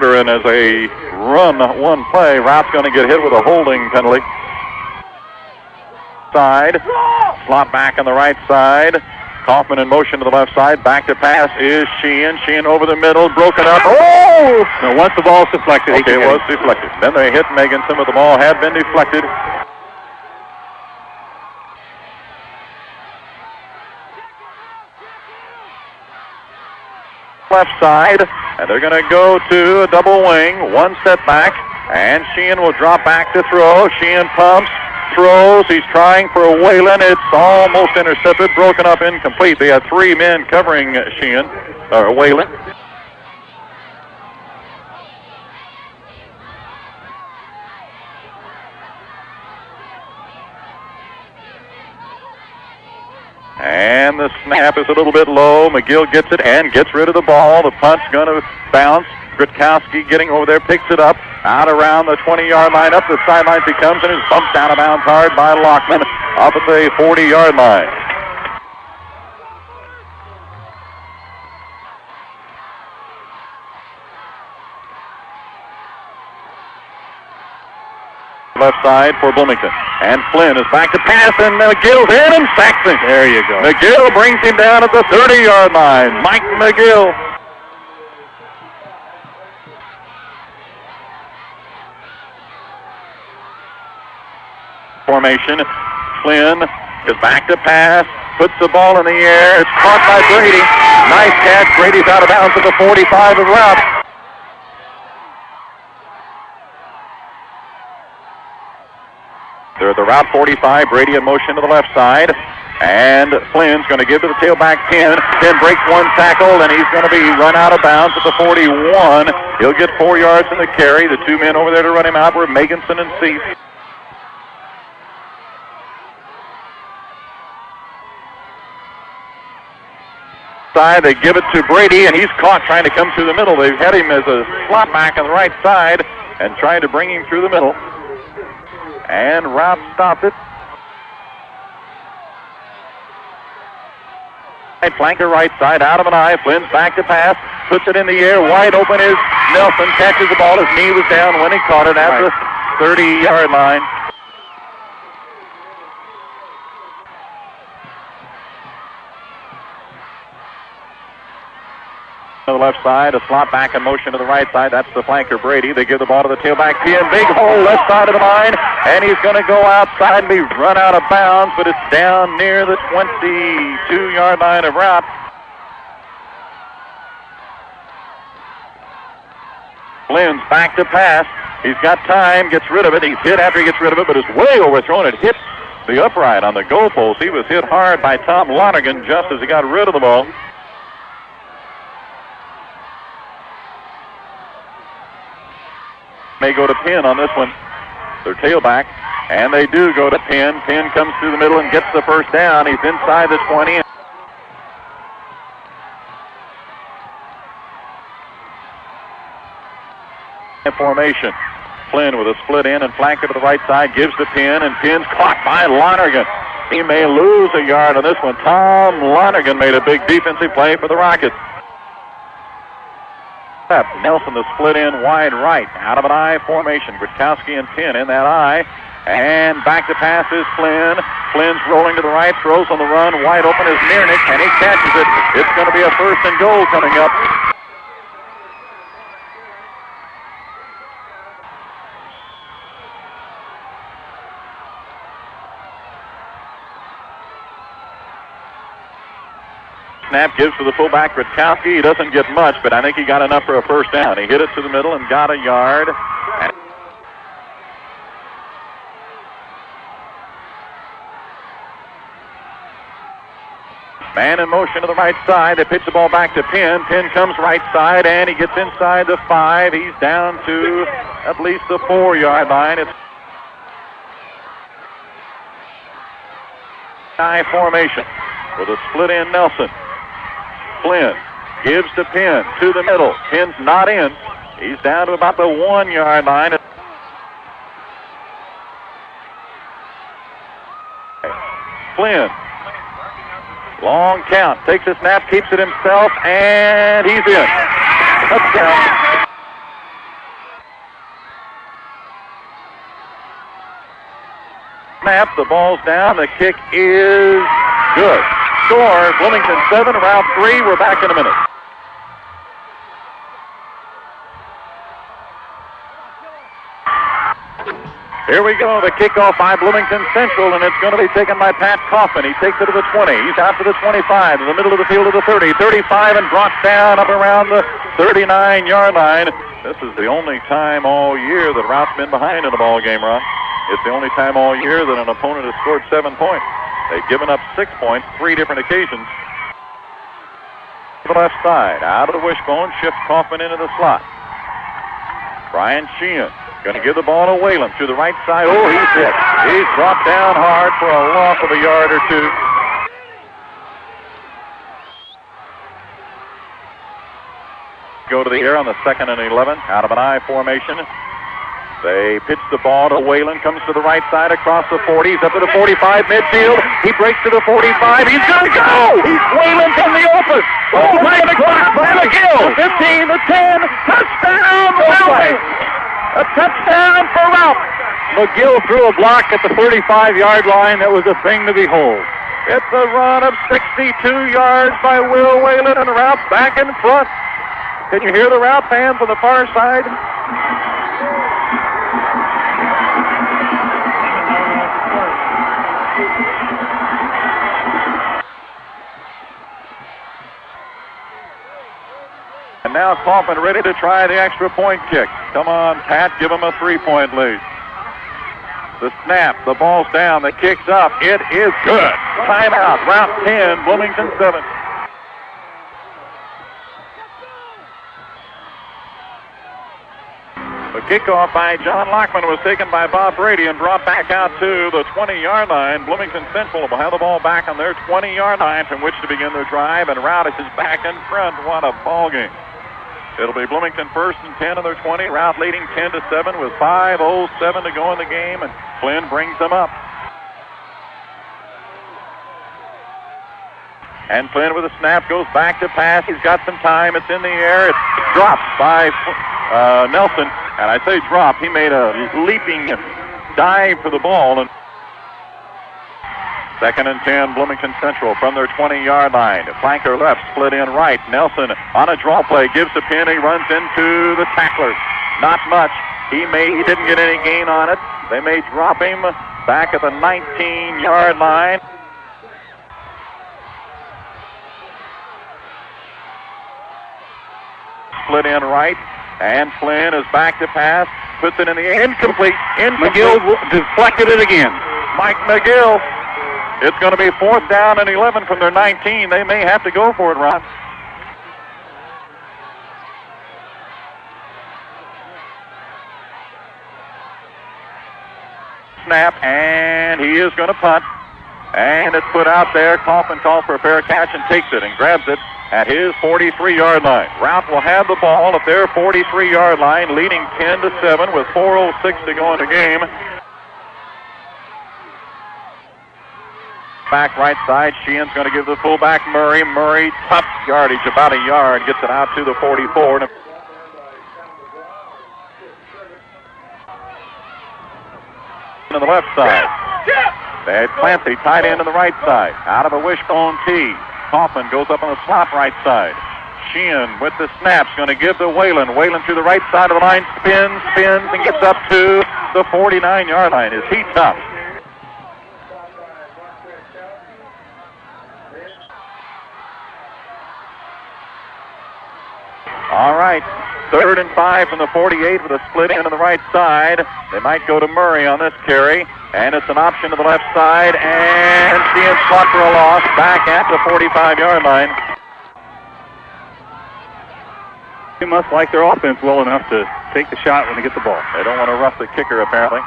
And as a run, one play, Rout's going to get hit with a holding penalty. Side, slot back on the right side. Kaufman in motion to the left side. Back to pass is Sheehan. Sheehan over the middle, broken up. Oh! No, once the ball's deflected. Okay, it was deflected. Then they hit Meganson, but the ball had been deflected. Left side, and they're going to go to a double wing. One step back, and Sheehan will drop back to throw. Sheehan pumps, throws. He's trying for a Whalen. It's almost intercepted, broken up, incomplete. They had three men covering Sheehan, or Whalen. And the snap is a little bit low. McGill gets it and gets rid of the ball. The punt's going to bounce. Grutkowski getting over there, picks it up, out around the 20-yard line. Up the sidelines he comes and is bumped out of bounds hard by Lockman off at the 40-yard line. Left side for Bloomington. And Flynn is back to pass, and McGill's in and sacks him. There you go. McGill brings him down at the 30-yard line. Mike McGill. Formation. Flynn is back to pass, puts the ball in the air. It's caught by Brady. Nice catch. Brady's out of bounds at the 45 of Routt. They're at the Routt 45. Brady in motion to the left side. And Flynn's going to give to the tailback Penn. Penn breaks one tackle, and he's going to be run out of bounds at the 41. He'll get 4 yards in the carry. The two men over there to run him out were Meganson and Cease. Side, they give it to Brady, and he's caught trying to come through the middle. They've had him as a slot back on the right side and trying to bring him through the middle. And Routt stopped it. Flanker right side, out of an eye. Flynn's back to pass, puts it in the air. Wide open is Nelson, catches the ball. His knee was down when he caught it at the 30-yard line. To the left side, a slot back in motion to the right side. That's the flanker, Brady. They give the ball to the tailback, Penn. Big hole left side of the line, and he's going to go outside and be run out of bounds, but it's down near the 22-yard line of Routt. Flynn's back to pass. He's got time, gets rid of it. He's hit after he gets rid of it, but it's way overthrown. It hit the upright on the goalpost. He was hit hard by Tom Lonergan just as he got rid of the ball. May go to Penn on this one, their tailback, and they do go to Penn. Penn comes through the middle and gets the first down. He's inside the 20. Formation. Flynn with a split in and flanker to the right side, gives to Penn, and Penn's caught by Lonergan. He may lose a yard on this one. Tom Lonergan made a big defensive play for the Rockets. Nelson the split in wide right, out of an I formation. Grutkowski and Penn in that I, and back to pass is Flynn. Flynn's rolling to the right, throws on the run, wide open is Miernick, and he catches it. It's going to be a 1st and goal coming up. Snap gives to the fullback, Grutkowski. He doesn't get much, but I think he got enough for a first down. He hit it to the middle and got a yard. Man in motion to the right side. They pitch the ball back to Penn. Penn comes right side, and he gets inside the 5. He's down to at least the 4-yard line. It's I formation. with a split in Nelson. Flynn gives to Penn to the middle. Penn's not in. He's down to about the 1 yard line. Flynn. Long count. Takes a snap, keeps it himself, and he's in. Touchdown. Snap, the ball's down. The kick is good. Score, Bloomington 7, Routt 3. We're back in a minute. Here we go, the kickoff by Bloomington Central, and it's going to be taken by Pat Coffin. He takes it to the 20. He's out to the 25, to the middle of the field to the 30, 35, and drops down up around the 39-yard line. This is the only time all year that Routt's been behind in a ball game, Ron. It's the only time all year that an opponent has scored 7 points. They've given up 6 points, 3 different occasions. To the left side, out of the wishbone, shifts Coffin into the slot. Brian Sheehan going to give the ball to Whalen through the right side. Oh, he's hit. He's dropped down hard for a loss of a yard or 2. Go to the air on the 2nd and 11, out of an I formation. They pitch the ball to Whalen, comes to the right side across the 40. He's up to the 45 midfield. He breaks to the 45. He's going to go! Whalen from the open. Oh, by the clock by McGill. The 15, the 10. Touchdown, Routt! A touchdown for Routt. McGill threw a block at the 35-yard line. That was a thing to behold. It's a run of 62 yards by Will Whalen, and Routt back in front. Can you hear the Routt fans on the far side? And now Coffin ready to try the extra point kick. Come on, Pat, give him a 3-point lead. The snap, the ball's down, the kick's up. It is good. Timeout, Routt 10, Bloomington 7. The kickoff by John Lockman was taken by Bob Brady and brought back out to the 20-yard line. Bloomington Central will have the ball back on their 20-yard line from which to begin their drive, and Routt is back in front. What a ball game. It'll be Bloomington 1st and 10 on their 20. Routt leading 10-7 with 5:07 to go in the game, and Flynn brings them up. And Flynn with a snap goes back to pass. He's got some time. It's in the air. It's dropped by Nelson. And I say drop. He made a leaping dive for the ball. And 2nd and 10, Bloomington Central from their 20-yard line. Flanker left, split in right. Nelson on a draw play, gives to Penn. He runs into the tacklers. Not much. He didn't get any gain on it. They may drop him back at the 19-yard line. Split in right, and Flynn is back to pass. Puts it in the air. Incomplete. McGill deflected it again. Mike McGill. It's going to be 4th down and 11 from their 19. They may have to go for it, Ron. Snap, and he is going to punt. And it's put out there. Coffin calls for a fair catch and takes it and grabs it at his 43-yard line. Routt will have the ball at their 43-yard line, leading 10-7 with 4:06 to go in the game. Back right side, Sheehan's going to give the fullback Murray. Murray, tough yardage, about a yard, gets it out to the 44. On the left side. They had Clancy tight end on the right side. Out of a wishbone tee. Coffin goes up on the slot right side. Sheehan with the snaps, going to give to Whalen. Whalen through the right side of the line, spins, and gets up to the 49-yard line. Is he tough? All right, 3rd and 5 from the 48 with a split end on the right side. They might go to Murray on this carry, and it's an option to the left side, and Sheehan fought for a loss back at the 45-yard line. They must like their offense well enough to take the shot when they get the ball. They don't want to rough the kicker, apparently.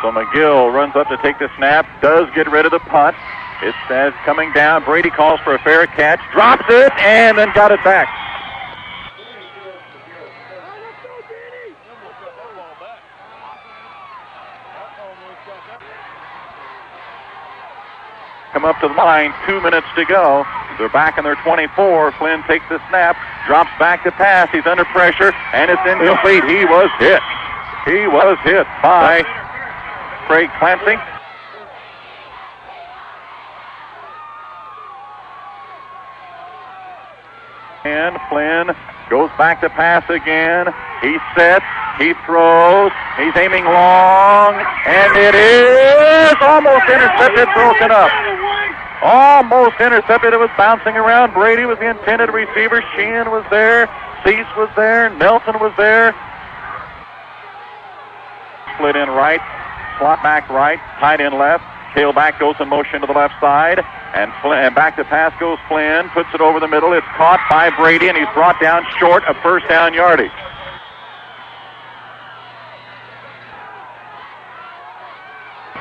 So McGill runs up to take the snap, does get rid of the punt. It's coming down. Brady calls for a fair catch, drops it, and then got it back. Come up to the line, 2 minutes to go. They're back in their 24. Flynn takes the snap, drops back to pass. He's under pressure, and it's incomplete. He was hit. He was hit by Craig Clancy. And Flynn goes back to pass again. He sets, he throws, he's aiming long, and it is almost intercepted, broken up. Almost intercepted. It was bouncing around. Brady was the intended receiver. Sheehan was there. Cease was there. Nelson was there. Split in right, slot back right, tight end left. Tailback goes in motion to the left side, and back to pass goes Flynn, puts it over the middle. It's caught by Brady, and he's brought down short of first down yardage.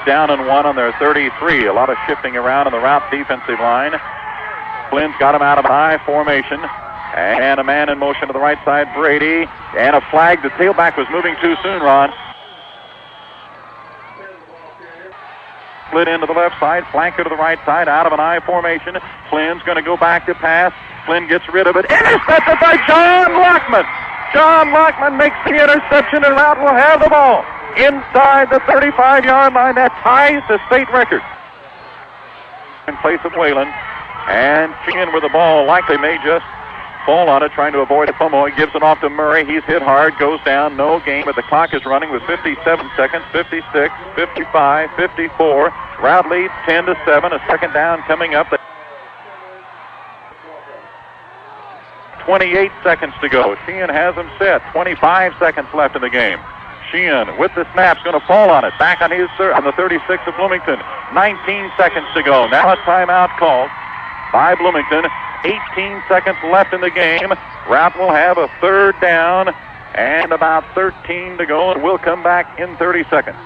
Down and one on their 33. A lot of shifting around on the Routt defensive line. Flynn's got him out of an I formation, and a man in motion to the right side, Brady, and a flag. The tailback was moving too soon, Ron. Split into the left side, flanker to the right side, out of an I formation. Flynn's going to go back to pass. Flynn gets rid of it. Intercepted by John Lockman. John Lockman makes the interception, and Routt will have the ball inside the 35-yard line. That ties the state record. In place of Whalen. And Sheehan with the ball likely may just fall on it, trying to avoid a fumble. He gives it off to Murray. He's hit hard, goes down, no gain, but the clock is running with 57 seconds, 56, 55, 54. Routt leads 10-7. A second down coming up. 28 seconds to go. Sheehan has him set. 25 seconds left in the game. Sheehan with the snap's going to fall on it. Back on the 36 of Bloomington. 19 seconds to go. Now a timeout called by Bloomington. 18 seconds left in the game. Routt will have a third down and about 13 to go, and we'll come back in 30 seconds.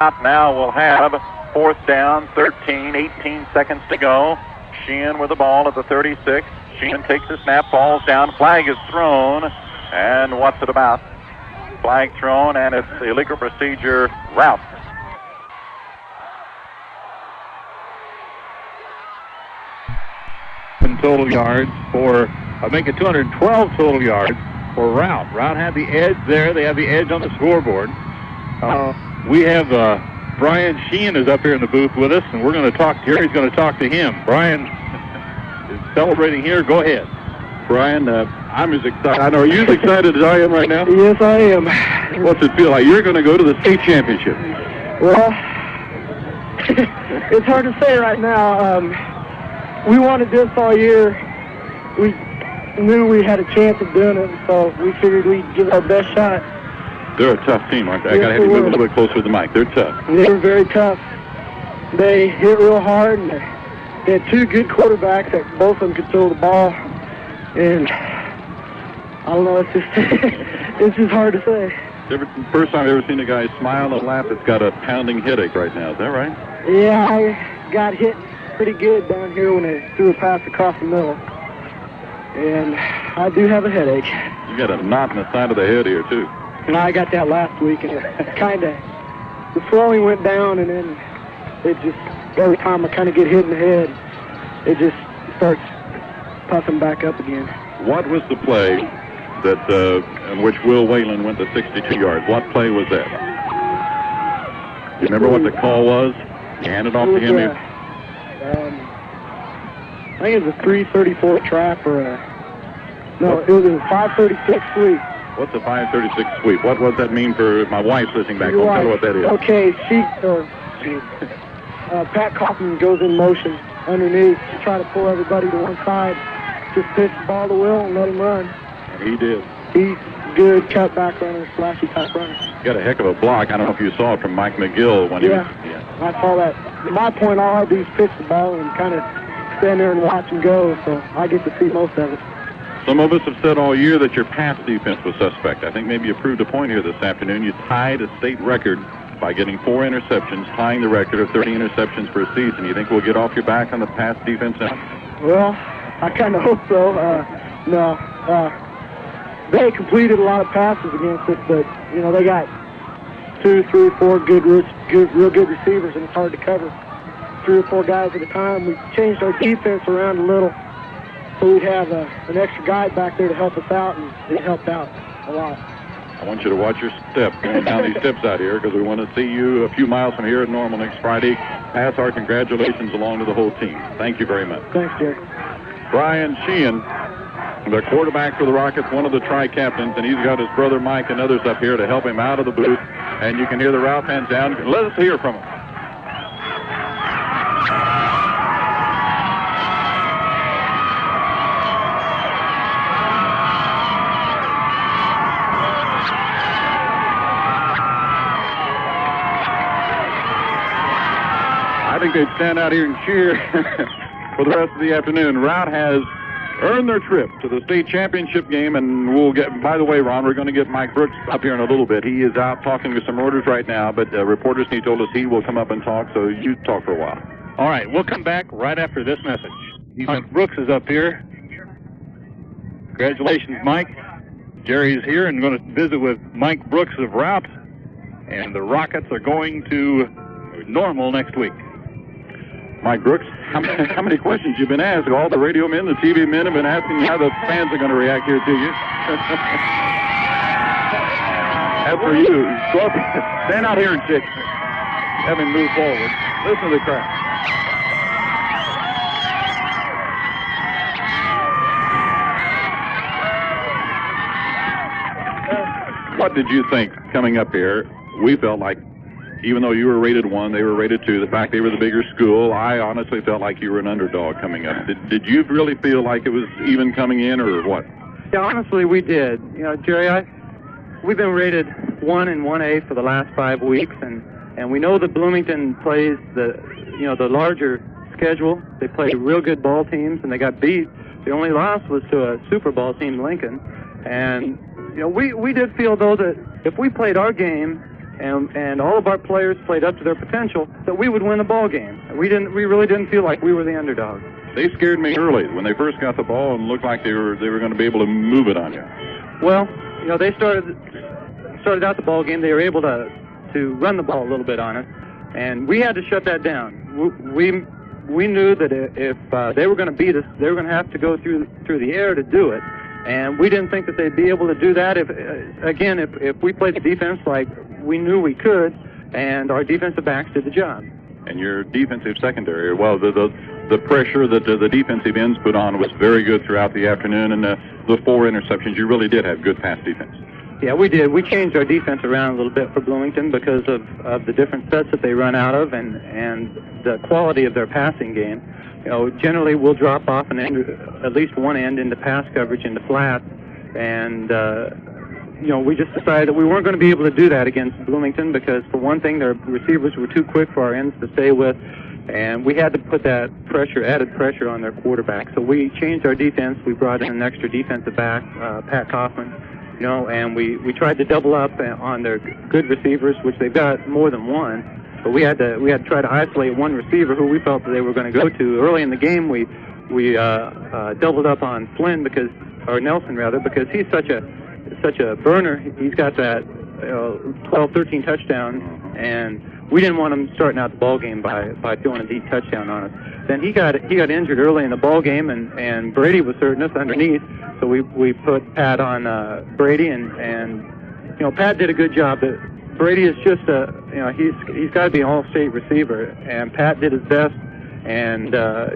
Routt now will have fourth down, 13, 18 seconds to go. Sheehan with the ball at the 36. Sheehan takes the snap, falls down, flag is thrown, and what's it about? Flag thrown, and it's illegal procedure, Routt. Total yards for, I think, 212 total yards for Routt. Routt had the edge there. They have the edge on the scoreboard. We have Brian Sheehan is up here in the booth with us, and we're going to talk. Jerry's going to talk to him. Brian is celebrating here. Go ahead. Brian, I'm as excited. I know, are you as excited as I am right now? Yes, I am. What's it feel like? You're going to go to the state championship. Well, it's hard to say right now. We wanted this all year. We knew we had a chance of doing it, so we figured we'd give it our best shot. They're a tough team, aren't they? Yes, I got to have you move a little bit closer to the mic. They're tough. They were very tough. They hit real hard, and they had two good quarterbacks that both of them could throw the ball. And I don't know, it's just it's just hard to say. First time I've ever seen a guy smile and laugh that's got a pounding headache right now. Is that right? Yeah, I got hit pretty good down here when I threw a pass across the middle. And I do have a headache. You got a knot in the side of the head here, too. And I got that last week, and it kind of, the swelling went down, and then it just, every time I kind of get hit in the head, it just starts puffing back up again. What was the play that in which Will Whalen went to 62 yards? What play was that? You remember what the call was? You handed off to him? I think it was a 334 trap or it was a 536 sweep. What's a 536 sweep? What does that mean for my wife listening back home? Tell her what that is. Okay, Pat Kaufman goes in motion underneath to try to pull everybody to one side. Just pitch the ball to Will and let him run. And he did. He's good cutback runner, flashy type runner. Got a heck of a block. I don't know if you saw it from Mike McGill when he was. Yeah, I saw that. At my point, all I do is pitch the ball and kind of stand there and watch him go, so I get to see most of it. Some of us have said all year that your pass defense was suspect. I think maybe you proved a point here this afternoon. You tied a state record by getting 4 interceptions, tying the record of 30 interceptions per season. You think we'll get off your back on the pass defense now? Well, I kind of hope so. No. They completed a lot of passes against us, but, you know, they got 2, 3, 4 real good receivers, and it's hard to cover 3 or 4 guys at a time. We changed our defense around a little, so we'd have an extra guy back there to help us out, and it helped out a lot. I want you to watch your step going down these steps out here, because we want to see you a few miles from here at Normal next Friday. Pass our congratulations along to the whole team. Thank you very much. Thanks, Jerry. Brian Sheehan, the quarterback for the Rockets, one of the tri-captains, and he's got his brother Mike and others up here to help him out of the booth. And you can hear the Routt fans down. Let us hear from him. I think they'd stand out here and cheer for the rest of the afternoon. Routt has earned their trip to the state championship game, and we'll get, by the way, Ron, we're going to get Mike Brooks up here in a little bit. He is out talking to some reporters right now, but reporters, he told us he will come up and talk, so you talk for a while. All right, we'll come back right after this message. Mike Brooks is up here. Congratulations, Mike. Jerry's here and going to visit with Mike Brooks of Routt, and the Rockets are going to Normal next week. Mike Brooks, how many questions you've been asked? All the radio men, the TV men have been asking how the fans are going to react here to you. As for you, go up, stand out here and shake. Have him move forward. Listen to the crowd. What did you think coming up here? We felt like, even though you were rated 1, they were rated 2, the fact they were the bigger school, I honestly felt like you were an underdog coming up. Did you really feel like it was even coming in, or what? Yeah, honestly, we did. You know, Jerry, we've been rated 1 and 1A for the last 5 weeks, and we know that Bloomington plays the larger schedule. They play real good ball teams, and they got beat. The only loss was to a Super Bowl team, Lincoln. And, you know, we did feel, though, that if we played our game, and all of our players played up to their potential, that we would win the ball game. We really didn't feel like we were the underdog. They scared me early when they first got the ball and looked like they were going to be able to move it on you. Well, you know, they started out the ball game. They were able to run the ball a little bit on us, and we had to shut that down. We knew that if they were going to beat us, they were going to have to go through the air to do it. And we didn't think that they'd be able to do that if we played the defense like we knew we could, and our defensive backs did the job. And your defensive secondary, well, the pressure that the defensive ends put on was very good throughout the afternoon, and the 4 interceptions, you really did have good pass defense. Yeah, we did. We changed our defense around a little bit for Bloomington because of the different sets that they run out of and the quality of their passing game. You know, generally we'll drop off and end, at least one end into pass coverage into flat, and you know, we just decided that we weren't going to be able to do that against Bloomington because, for one thing, their receivers were too quick for our ends to stay with, and we had to put that added pressure on their quarterback. So we changed our defense. We brought in an extra defensive back, Pat Kaufman, you know, and we tried to double up on their good receivers, which they've got more than one. But we had to try to isolate one receiver who we felt that they were going to go to. Early in the game, we doubled up on Nelson because he's such a burner. He's got that 12-13 touchdown, and we didn't want him starting out the ball game by throwing a deep touchdown on us. Then he got injured early in the ball game, and Brady was hurting us underneath, so we put Pat on Brady, and you know, Pat did a good job. Brady is just he's got to be an all-state receiver, and Pat did his best, and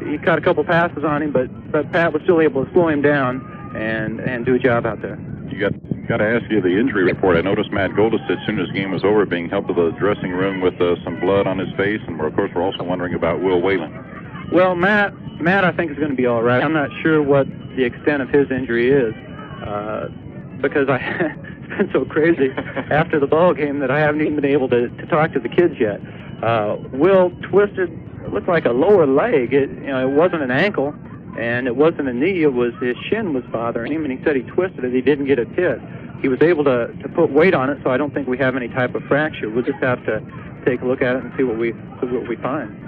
he caught a couple passes on him, but Pat was still able to slow him down and do a job out there. You got to ask you the injury report. I noticed Matt Goldis, as soon as the game was over, being helped to the dressing room with some blood on his face, and of course we're also wondering about Will Whalen. Well, Matt, I think is going to be all right. I'm not sure what the extent of his injury is, because it's been so crazy after the ball game that I haven't even been able to talk to the kids yet. Will twisted, it looked like a lower leg. It wasn't an ankle, and it wasn't a knee. It was his shin was bothering him, and he said he twisted it. He didn't get it hit. he was able to put weight on it, so I don't think we have any type of fracture. We'll just have to take a look at it and see what we find.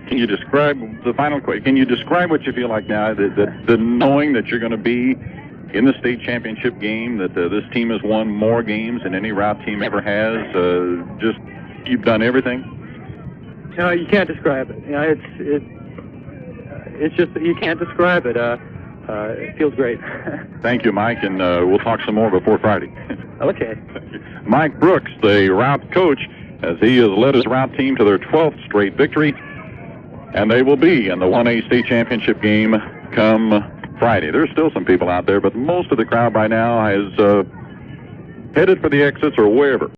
Can you describe the final question? Can you describe what you feel like now? The knowing that you're going to be in the state championship game, that this team has won more games than any Routt team ever has. Just you've done everything. No, you can't describe it. You know, it's just that you can't describe it. It feels great. Thank you, Mike, and we'll talk some more before Friday. Okay. Mike Brooks, the Routt coach, as he has led his Routt team to their 12th straight victory, and they will be in the 1A state championship game come Friday. There's still some people out there, but most of the crowd by now has headed for the exits or wherever.